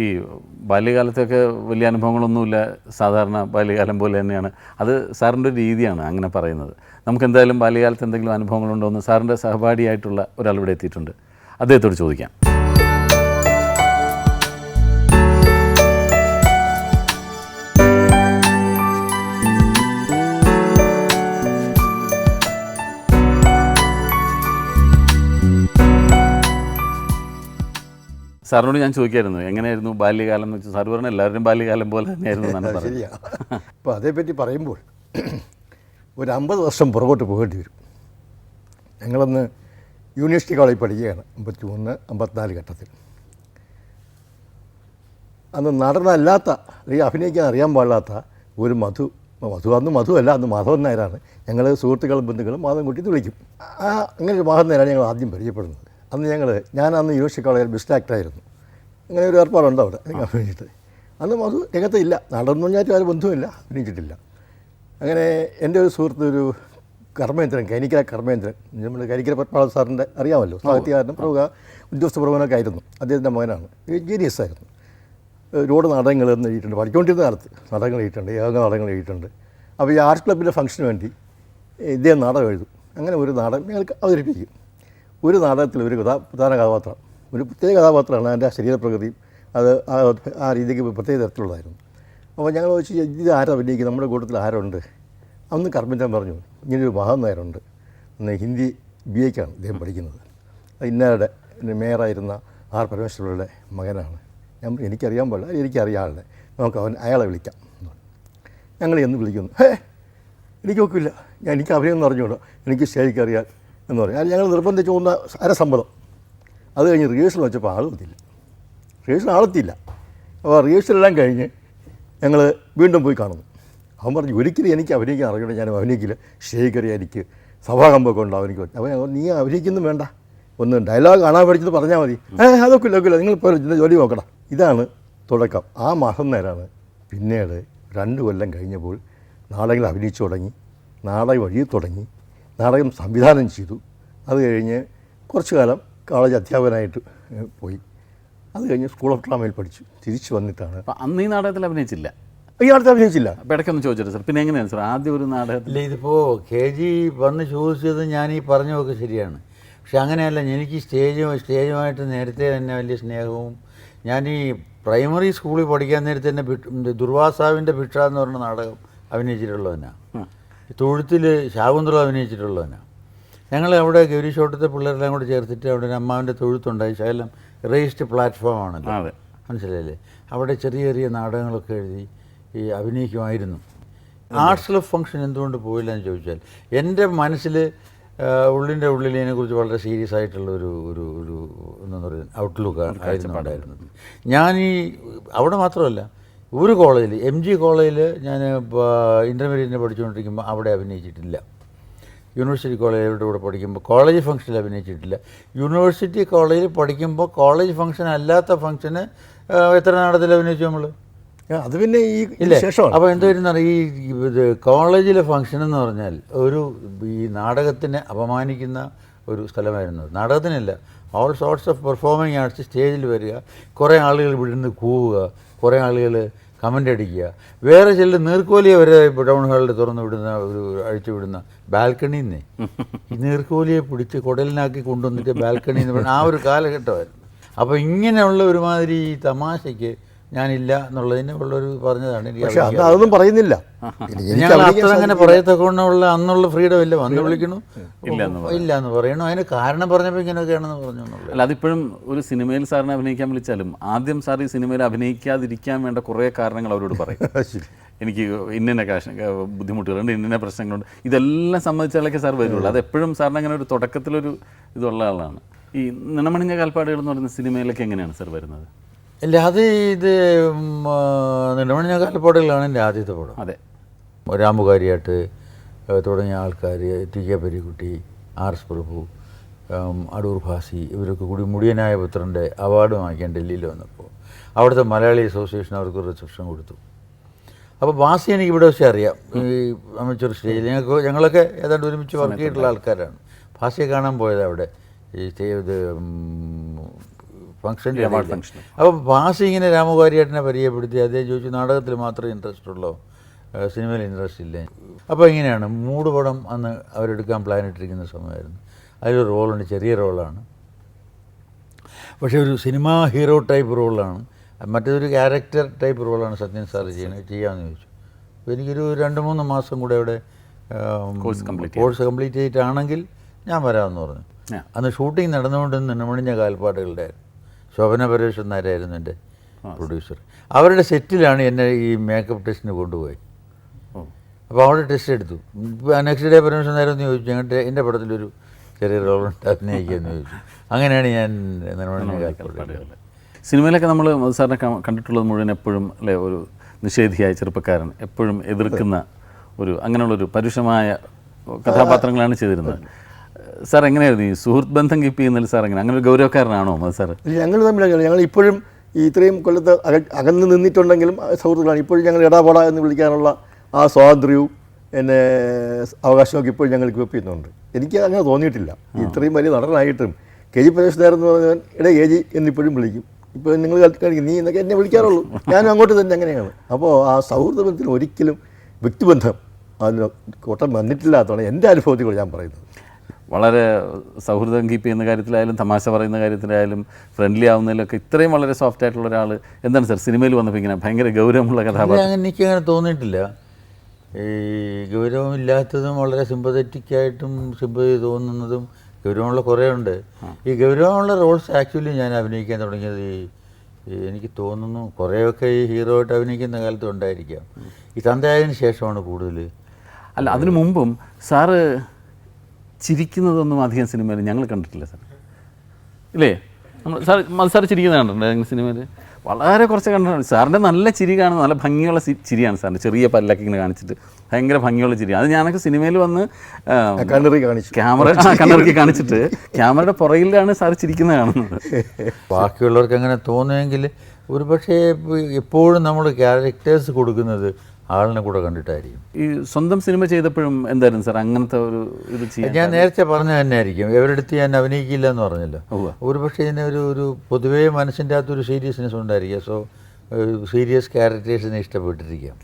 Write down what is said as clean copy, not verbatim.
ഈ ബാല്യകാലത്തൊക്കെ വലിയ അനുഭവങ്ങളൊന്നുമില്ല, സാധാരണ ബാല്യകാലം പോലെ തന്നെയാണ്. അത് സാറിൻ്റെ ഒരു രീതിയാണ് അങ്ങനെ പറയുന്നത്. നമുക്കെന്തായാലും ബാല്യകാലത്ത് എന്തെങ്കിലും അനുഭവങ്ങളുണ്ടോ എന്ന് സാറിൻ്റെ സഹപാഠിയായിട്ടുള്ള ഒരാൾ ഇവിടെ എത്തിയിട്ടുണ്ട്, അദ്ദേഹത്തോട് ചോദിക്കാം. സാറിനോട് ഞാൻ ചോദിക്കായിരുന്നു എങ്ങനെയായിരുന്നു ബാല്യകാലം എന്ന് വെച്ചാൽ, സാർ പറഞ്ഞാൽ എല്ലാവരുടെയും ബാല്യകാലം പോലെ തന്നെയായിരുന്നു എന്നാണ് പറയുന്നത്. ശരിയാണ്. അപ്പോൾ അതേപ്പറ്റി പറയുമ്പോൾ ഒരു 50 വർഷം പുറകോട്ട് പോകേണ്ടി വരും. ഞങ്ങളന്ന് യൂണിവേഴ്സിറ്റി കോളേജിൽ പഠിക്കുകയാണ്, 53, 54 ഘട്ടത്തിൽ. അന്ന് നടനല്ലാത്ത അഭിനയിക്കാൻ അറിയാൻ പാടില്ലാത്ത ഒരു മധു അന്ന് മധുവല്ല, അന്ന് മാധവൻ നായരാണ്. ഞങ്ങൾ സുഹൃത്തുക്കളും ബന്ധുക്കളും മാധവൻ കുട്ടി എന്ന് വിളിക്കും. അങ്ങനെ ഒരു മാധവൻ നായരാണ് ഞങ്ങൾ ആദ്യം പരിചയപ്പെടുന്നത്. ഞാൻ അന്ന് യൂണിവേഴ്സിറ്റി കോളേജിൽ ബെസ്റ്റ് ആക്ടറായിരുന്നു. അങ്ങനെ ഒരു ഏർപ്പാടുണ്ട് അവിടെ എനിക്ക് അഭിനയിച്ചിട്ട്. അന്ന് മധു രംഗത്ത് ഇല്ല, നടന്നു പറഞ്ഞാൽ ആരും ബന്ധുമില്ല, അഭിനയിച്ചിട്ടില്ല. അങ്ങനെ എൻ്റെ ഒരു സുഹൃത്ത്, ഒരു കർമ്മേന്ദ്രൻ, കൈനിക്കര കർമ്മേന്ദ്രൻ, നമ്മൾ കരിക്കര പത്മനാഭ സാറിൻ്റെ അറിയാമല്ലോ, സാഹിത്യകാരനും പ്രമുഖ ഉദ്യോഗസ്ഥ പ്രമുഖനൊക്കെ ആയിരുന്നു. അദ്ദേഹത്തിൻ്റെ മകനാണ്, ജീനിയസ് ആയിരുന്നു. ഒരുപാട് നാടകങ്ങൾ എഴുതിയിട്ടുണ്ട്, പഠിച്ചുകൊണ്ടിരുന്ന കാലത്ത് നാടകങ്ങൾ എഴുതിയിട്ടുണ്ട്, ഏക നാടകങ്ങൾ എഴുതിയിട്ടുണ്ട്. അപ്പോൾ ഈ ആർട്സ് ക്ലബിൻ്റെ ഫംഗ്ഷന് വേണ്ടി ഇദ്ദേഹം നാടകം എഴുതും. അങ്ങനെ ഒരു നാടകം ഞങ്ങൾക്ക് അവതരിപ്പിക്കും. ഒരു നാടകത്തിൽ ഒരു പ്രധാന കഥാപാത്രം, ഒരു പ്രത്യേക കഥാപാത്രമാണ്. അതിൻ്റെ ശരീരപ്രകൃതിയും അത് ആ രീതിക്ക് പ്രത്യേക തരത്തിലുള്ളതായിരുന്നു. അപ്പോൾ ഞങ്ങൾ ചോദിച്ചു, ഇത് ആരാ അഭിനയിക്കുന്നത്, നമ്മുടെ കൂട്ടത്തിൽ ആരുണ്ട്? അന്ന് കർമ്മേന്ദ്രൻ പറഞ്ഞു, ഇങ്ങനൊരു മാധവൻ നായരുണ്ട്, അന്ന് ഹിന്ദി BA-ക്കാണ് ഇദ്ദേഹം പഠിക്കുന്നത്, ഇന്നയുടെ മേയറായിരുന്ന ആർ പരമേശ്വരയുടെ മകനാണ്. ഞാൻ എനിക്കറിയാൻ പാടില്ല, എനിക്കറിയാതെ നമുക്ക് അയാളെ വിളിക്കാം. ഞങ്ങൾ എന്ന് വിളിക്കുന്നു, എനിക്ക് നോക്കില്ല, എനിക്ക് അഭിനയം അറിഞ്ഞുകൂടാ, എനിക്ക് സ്റ്റേജിക്ക് അറിയാൻ എന്ന് പറയും. ഞങ്ങൾ നിർബന്ധിച്ച് പോകുന്ന അരസമ്പളം. അത് കഴിഞ്ഞ് റിഹേഴ്സൽ വെച്ചപ്പോൾ ആളെത്തില്ല, ആളെത്തിയില്ല. അപ്പോൾ റിഹേഴ്സലെല്ലാം കഴിഞ്ഞ് ഞങ്ങൾ വീണ്ടും പോയി കാണുന്നു. അവൻ പറഞ്ഞു, ഒരിക്കലും എനിക്ക് അഭിനയിക്കാൻ അറിയണം, ഞാൻ അഭിനയിക്കില്ല, സ്റ്റേജിൽ കയറിയാൽ എനിക്ക് സഭാകമ്പൊക്കെ ഉണ്ടാവും എനിക്ക്. അപ്പോൾ നീ അഭിനയിക്കുന്നു വേണ്ട, ഒന്ന് ഡയലോഗ് കാണാൻ പഠിച്ചത് പറഞ്ഞാൽ മതി. അതൊക്കെ ഇല്ല, നിങ്ങൾ ഇപ്പോൾ ജോലി നോക്കണം. ഇതാണ് തുടക്കം. ആ മാസം നേരമാണ്. പിന്നീട് 2 കൊല്ലം കഴിഞ്ഞപ്പോൾ നാടകങ്ങൾ അഭിനയിച്ചു തുടങ്ങി, നാടകം എഴുതി തുടങ്ങി, നാടകം സംവിധാനം ചെയ്തു. അത് കഴിഞ്ഞ് കുറച്ചു കാലം കോളേജ് അധ്യാപകനായിട്ട് പോയി. അത് കഴിഞ്ഞ് സ്കൂൾ ഓഫ് ഡ്രാമയിൽ പഠിച്ചു. തിരിച്ചു വന്നിട്ടാണ്. അന്ന് ഈ നാടകത്തിൽ അഭിനയിച്ചില്ല? ഈ നാടകത്തിൽ അഭിനയിച്ചില്ല. ഇടയ്ക്കൊന്ന് ചോദിച്ചിട്ട് സാർ, പിന്നെ എങ്ങനെയാണ് സാർ ആദ്യം ഒരു നാടകത്തിൽ? ഇതിപ്പോൾ KG വന്ന് ചോദിച്ചത് ഞാൻ ഈ പറഞ്ഞതൊക്കെ ശരിയാണ്. പക്ഷെ അങ്ങനെയല്ല, എനിക്ക് സ്റ്റേജുമായിട്ട് നേരത്തെ തന്നെ വലിയ സ്നേഹവും. ഞാൻ ഈ പ്രൈമറി സ്കൂളിൽ പഠിക്കാൻ നേരത്തെ തന്നെ ദുർവാസാവിൻ്റെ ഭിക്ഷ എന്ന് പറഞ്ഞ നാടകം അഭിനയിച്ചിട്ടുള്ളവനാണ്. തൊഴുത്തിൽ ശാകുന്തളം അഭിനയിച്ചിട്ടുള്ളവനാണ്. ഞങ്ങൾ അവിടെ ഗൗരീശോട്ടത്തെ പിള്ളേരെല്ലാം കൂടെ ചേർത്തിട്ട് അവിടെ ഒരു അമ്മാവിൻ്റെ തൊഴുത്തുണ്ടായി. ശകലം റേസ്ഡ് പ്ലാറ്റ്ഫോമാണല്ലോ, മനസ്സിലായില്ലേ? അവിടെ ചെറിയ ചെറിയ നാടകങ്ങളൊക്കെ എഴുതി ഈ അഭിനയിക്കുമായിരുന്നു. ആർട്സ് ക്ലബ് ഫംഗ്ഷൻ എന്തുകൊണ്ട് പോയില്ല എന്ന് ചോദിച്ചാൽ, എൻ്റെ മനസ്സിൽ ഉള്ളിൻ്റെ ഉള്ളിൽ ഇതിനെക്കുറിച്ച് വളരെ സീരിയസ് ആയിട്ടുള്ള ഒരു ഒരു ഒരു എന്താ പറയുക ഔട്ട്ലുക്ക് ആയിരുന്നു ഉണ്ടായിരുന്നത്. ഞാൻ ഈ അവിടെ മാത്രമല്ല, ഒരു കോളേജിൽ MG കോളേജിൽ ഞാൻ ഇൻ്റർമീഡിയറ്റിന് പഠിച്ചുകൊണ്ടിരിക്കുമ്പോൾ അവിടെ അഭിനയിച്ചിട്ടില്ല. യൂണിവേഴ്സിറ്റി കോളേജിൻ്റെ കൂടെ പഠിക്കുമ്പോൾ കോളേജ് ഫംഗ്ഷനിൽ അഭിനയിച്ചിട്ടില്ല. യൂണിവേഴ്സിറ്റി കോളേജിൽ പഠിക്കുമ്പോൾ കോളേജ് ഫംഗ്ഷൻ അല്ലാത്ത ഫംഗ്ഷന് എത്ര നാടകത്തിൽ അഭിനയിച്ചു നമ്മൾ? അത് പിന്നെ ഈ ഇല്ലേ? അപ്പോൾ എന്തായിരുന്നു ഈ കോളേജിലെ ഫംഗ്ഷൻ എന്ന് പറഞ്ഞാൽ ഈ നാടകത്തിനെ അപമാനിക്കുന്ന ഒരു സ്ഥലമായിരുന്നു. നാടകത്തിനല്ല, all sorts of performing arts സ്റ്റേജിൽ വരിക, കുറേ ആളുകൾ ഇവിടുന്ന് കൂവുക, കുറേ ആളുകൾ കമൻ്റ് അടിക്കുക, വേറെ ചില നീർക്കോലിയെ വരെ ഇപ്പോൾ ടൗൺ ഹാളിൽ തുറന്നു വിടുന്ന അഴിച്ചു വിടുന്ന ബാൽക്കണിയിൽ നിന്ന് ഈ നീർക്കോലിയെ പിടിച്ച് കുടലിനാക്കി കൊണ്ടുവന്നിട്ട് ബാൽക്കണി എന്ന് പറഞ്ഞാൽ ആ ഒരു കാലഘട്ടമായിരുന്നു. അപ്പോൾ ഇങ്ങനെയുള്ള ഒരുമാതിരി തമാശയ്ക്ക് ഞാനില്ല എന്നുള്ളതിന് ഉള്ളൊരു പറഞ്ഞതാണ്. പക്ഷേ അതൊന്നും പറയുന്നില്ല. ഞങ്ങൾ അത്ര അങ്ങനെ പറയത്തക്കൊണ്ടുള്ള അന്നുള്ള ഫ്രീഡം ഇല്ല. വന്ന് വിളിക്കണു ഇല്ല എന്ന് പറയണു, അതിന് കാരണം പറഞ്ഞപ്പോൾ ഇങ്ങനെയൊക്കെയാണെന്ന് പറഞ്ഞു എന്നുള്ളത്. അല്ല, അതിപ്പോഴും ഒരു സിനിമയിൽ സാറിനെ അഭിനയിക്കാൻ വിളിച്ചാലും ആദ്യം സാർ ഈ സിനിമയിൽ അഭിനയിക്കാതിരിക്കാൻ വേണ്ട കുറേ കാരണങ്ങൾ അവരോട് പറയും. എനിക്ക് ഇന്ന ബുദ്ധിമുട്ടുകളുണ്ട്, ഇന്ന പ്രശ്നങ്ങളുണ്ട്, ഇതെല്ലാം സംബന്ധിച്ചാലൊക്കെ സാർ വരുള്ളൂ. അതെപ്പോഴും സാറിന് അങ്ങനെ ഒരു തുടക്കത്തിലൊരു ഇതുള്ള ആളാണ്. ഈ നിണമണിഞ്ഞ കാൽപ്പാടുകൾ എന്ന് പറയുന്ന സിനിമയിലൊക്കെ എങ്ങനെയാണ് സാർ വരുന്നത്? അല്ല, ഇത് നെടുമണിഞ്ഞ കാൽപ്പാടുകളാണ് എൻ്റെ ആദ്യത്തെ പടം. അതെ, രാമുകാരിയായിട്ട് തുടങ്ങിയ ആൾക്കാർ, TK പെരിക്കുട്ടി, RS പ്രഭു, അടൂർ ഭാസി, ഇവരൊക്കെ കൂടി മുടിയനായ പുത്രൻ്റെ അവാർഡ് വാങ്ങിക്കാൻ ഡൽഹിയിൽ വന്നപ്പോൾ അവിടുത്തെ മലയാളി അസോസിയേഷൻ അവർക്ക് റിസപ്ഷൻ കൊടുത്തു. അപ്പോൾ ഭാസി എനിക്ക് ഇവിടെ വെച്ച് അറിയാം, ഈ അമേച്ചർ സ്റ്റേജിൽ ഞങ്ങളൊക്കെ ഏതാണ്ട് ഒരുമിച്ച് വർക്ക് ചെയ്തിട്ടുള്ള ആൾക്കാരാണ്. ഭാസിയെ കാണാൻ പോയത് അവിടെ ഈ ഫംഗ്ഷൻ്റെ അവാർഡ് ഫംഗ്ഷൻ. അപ്പോൾ ഭാസി ഇങ്ങനെ രാമകാരിയേട്ടനെ പരിചയപ്പെടുത്തി അദ്ദേഹം ചോദിച്ചു നാടകത്തിൽ മാത്രമേ ഇൻട്രസ്റ്റ് ഉള്ളൂ, സിനിമയിൽ ഇൻട്രസ്റ്റ് ഇല്ലേ. അപ്പോൾ ഇങ്ങനെയാണ് മൂട് പടം അന്ന് അവരെടുക്കാൻ പ്ലാൻ ഇട്ടിരിക്കുന്ന സമയമായിരുന്നു. അതിലൊരു റോളുണ്ട്, ചെറിയ റോളാണ്, പക്ഷേ ഒരു സിനിമാ ഹീറോ ടൈപ്പ് റോളാണ്. മറ്റേതൊരു ക്യാരക്ടർ ടൈപ്പ് റോളാണ് സത്യൻ സാർ ചെയ്യാമെന്ന് ചോദിച്ചു. അപ്പോൾ എനിക്കൊരു 2-3 മാസം കൂടെ അവിടെ കോഴ്സ് കംപ്ലീറ്റ് ചെയ്തിട്ടാണെങ്കിൽ ഞാൻ വരാമെന്ന് പറഞ്ഞു. അന്ന് ഷൂട്ടിംഗ് നടന്നുകൊണ്ടിരുന്ന നിണമണിഞ്ഞ കാൽപ്പാടുകളുടെ ശോഭന പരേഷ് എന്നായിരുന്നു എൻ്റെ പ്രൊഡ്യൂസർ. അവരുടെ സെറ്റിലാണ് എന്നെ ഈ മേക്കപ്പ് ടെസ്റ്റിന് കൊണ്ടുപോയി. അപ്പോൾ അവിടെ ടെസ്റ്റ് എടുത്തു. നെക്സ്റ്റ് ഡേ പെർമിഷൻ നേരം ചോദിച്ചു, ഞങ്ങളുടെ എൻ്റെ പടത്തിലൊരു ചെറിയ റോളുണ്ട് അഭിനയിക്കുമെന്ന് ചോദിച്ചു. അങ്ങനെയാണ് ഞാൻ നിണമണിഞ്ഞ കാൽപ്പാടുകൾ. സിനിമയിലൊക്കെ നമ്മൾ മധു സാറിനെ കണ്ടിട്ടുള്ളത് മുഴുവൻ എപ്പോഴും അല്ലേ ഒരു നിഷേധിയായ ചെറുപ്പക്കാരൻ, എപ്പോഴും എതിർക്കുന്ന ഒരു അങ്ങനെയുള്ളൊരു പരുഷമായ കഥാപാത്രങ്ങളാണ് ചെയ്തിരുന്നത്. സാർ എങ്ങനെയായിരുന്നു ഈ സുഹൃത്ത് ബന്ധം കീപ്പ് ചെയ്യുന്നതിൽ സാർ എങ്ങനെ അങ്ങനെ ഒരു ഗൗരവക്കാരനാണോ മധു സാർ? ഞങ്ങൾ തമ്മിൽ ഞങ്ങൾ ഇപ്പോഴും ഈ ഇത്രയും കൊല്ലത്ത് അകന്ന് നിന്നിട്ടുണ്ടെങ്കിലും സുഹൃത്തുക്കളാണ്. ഇപ്പോഴും ഞങ്ങൾ എടാപോട എന്ന് വിളിക്കാനുള്ള ആ സ്വാതന്ത്ര്യവും എന്നെ അവകാശമൊക്കെ ഇപ്പോഴും ഞങ്ങൾ കീപ്പ് ചെയ്യുന്നുണ്ട്. എനിക്ക് അങ്ങനെ തോന്നിയിട്ടില്ല. ഇത്രയും വലിയ നടനായിട്ടും കെ ജി പ്രദേശ് നേരം എന്ന് പറഞ്ഞാൽ ഇടേ കെ ജി എന്നിപ്പോഴും വിളിക്കും. ഇപ്പോൾ നിങ്ങൾ കളിക്കും നീ എന്നൊക്കെ എന്നെ വിളിക്കാറുള്ളൂ. ഞാനും അങ്ങോട്ട് തന്നെ അങ്ങനെയാണ്. അപ്പോൾ ആ സൗഹൃദ ബന്ധത്തിൽ ഒരിക്കലും വ്യക്തിബന്ധം അതിന് കോട്ടം വന്നിട്ടില്ലാത്തതാണ് എൻ്റെ അനുഭവത്തിൽ ഞാൻ പറയുന്നത്. വളരെ സൗഹൃദം കീപ്പ് ചെയ്യുന്ന കാര്യത്തിലായാലും തമാശ പറയുന്ന കാര്യത്തിലായാലും ഫ്രണ്ട്ലി ആവുന്നതിലൊക്കെ ഇത്രയും വളരെ സോഫ്റ്റ് ആയിട്ടുള്ള ഒരാൾ എന്താണ് സാർ സിനിമയിൽ വന്നപ്പോൾ ഇങ്ങനെ ഭയങ്കര ഗൗരവമുള്ള കഥാപാത്രം? എനിക്കങ്ങനെ തോന്നിയിട്ടില്ല. ഈ ഗൗരവമില്ലാത്തതും വളരെ സിമ്പതറ്റിക്കായിട്ടും സിമ്പതി തോന്നുന്നതും ഗൗരവമുള്ള കുറേ ഉണ്ട്. ഈ ഗൗരവമുള്ള റോൾസ് ആക്ച്വലി ഞാൻ അഭിനയിക്കാൻ തുടങ്ങിയത് എനിക്ക് തോന്നുന്നു കുറേയൊക്കെ ഈ ഹീറോ ആയിട്ട് അഭിനയിക്കുന്ന കാലത്ത് ഉണ്ടായിരിക്കാം. ഈ തന്തയായതിനു ശേഷമാണ് കൂടുതൽ. അല്ല, അതിനു മുമ്പും സാറ് ചിരിക്കുന്നതൊന്നും അധികം സിനിമയിൽ ഞങ്ങൾ കണ്ടിട്ടില്ല സാർ, ഇല്ലേ? നമ്മൾ സാർ ചിരിക്കുന്നത് കണ്ടിട്ടുണ്ട് സിനിമയിൽ? വളരെ കുറച്ച് കണ്ടിട്ടുണ്ട്. സാറിൻ്റെ നല്ല ചിരി കാണുന്നത് നല്ല ഭംഗിയുള്ള ചിരിയാണ് സാറിൻ്റെ. ചെറിയ പല്ലൊക്കെ ഇങ്ങനെ കാണിച്ചിട്ട് ഭയങ്കര ഭംഗിയുള്ള ചിരി. അത് ഞാനൊക്കെ സിനിമയിൽ വന്ന് കണ്ണറിക്കി കാണിച്ചിട്ട് ക്യാമറയുടെ പുറകിലാണ് സാർ ചിരിക്കുന്നത് കാണുന്നത്. ബാക്കിയുള്ളവർക്ക് അങ്ങനെ തോന്നുമെങ്കിൽ ഒരു പക്ഷേ എപ്പോഴും നമ്മൾ ക്യാരക്ടേഴ്സ് കൊടുക്കുന്നത് ആളിനെ കൂടെ കണ്ടിട്ടായിരിക്കും. ഈ സ്വന്തം സിനിമ ചെയ്തപ്പോഴും എന്തായിരുന്നു സാർ അങ്ങനത്തെ ഒരു ഇത് ചെയ്യാൻ? ഞാൻ നേരത്തെ പറഞ്ഞ തന്നെ ആയിരിക്കും, എവരെടുത്ത് ഞാൻ അഭിനയിക്കില്ല എന്ന് പറഞ്ഞല്ലോ. ഒരു പക്ഷേ ഇതിന് ഒരു പൊതുവേ മനസ്സിൻ്റെ അകത്തൊരു സീരിയസ്നെസ് ഉണ്ടായിരിക്കുക. സോ സീരിയസ് ക്യാരക്ടേഴ്സിനെ ഇഷ്ടപ്പെട്ടിരിക്കാം.